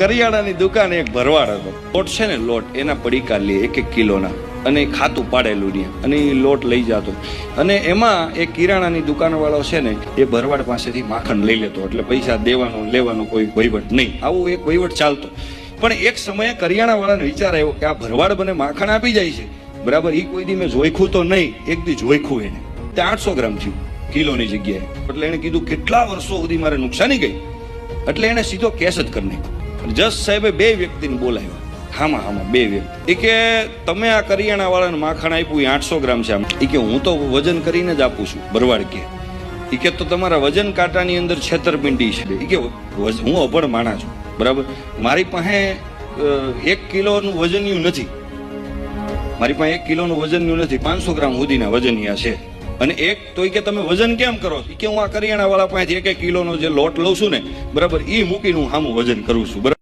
કરિયાણાની દુકાને એક ભરવાડ હતો. લોટ છે ને, લોટ એના પડીકા લે 1-1 કિલોના અને ખાતું પાડેલું ને અને એ લોટ લઈ જતો. અને એમાં એ કિરાણાની દુકાનવાળો છે ને એ ભરવાડ પાસેથી માખણ લઈ લેતો, એટલે પૈસા દેવાનો લેવાનો કોઈ વહીવટ નહીં. આવું એક વહીવટ ચાલતો. પણ એક સમયે કરિયાણાવાળાને વિચાર આવ્યો કે આ ભરવાડ મને માખણ આપી જાય છે, બરાબર, એ કોઈ દી મેં જોઈખું તો નહીં. એક દી જોઈખું એને, તે 800 ગ્રામ થયું કિલોની જગ્યાએ. એટલે એને કીધું કેટલા વર્ષો સુધી મારે નુકસાની ગઈ. એટલે એને સીધો કેસ જ કરી નાખ્યો. જજ સાહેબે 2 વ્યક્તિને બોલાવ્યા. હામાં 2 વ્યક્તિ. એ કે તમે આ કરિયાણા વાળાને માખણ આપ્યું 800 ગ્રામ છે. એ કે હું તો વજન કરીને જ આપું છું. ભરવાડ કે એ કે તો તમારા વજન કાંટાની અંદર છેતરપિંડી છે. એ કે હું અભણ માણા છું, બરાબર, મારી પાસે 1 કિલોનું વજનિયું નથી. મારી પાસે 1 કિલોનું વજનિયું નથી, 500 ગ્રામ સુધીના વજનિયા છે. અને એક તો કે તમે વજન કેમ કરો? કે હું આ કરિયાણા વાળા પાસેથી 1-1 કિલોનો જે લોટ લઉં છું ને, બરાબર, એ મૂકીને હું સામું વજન કરું છું, બરાબર.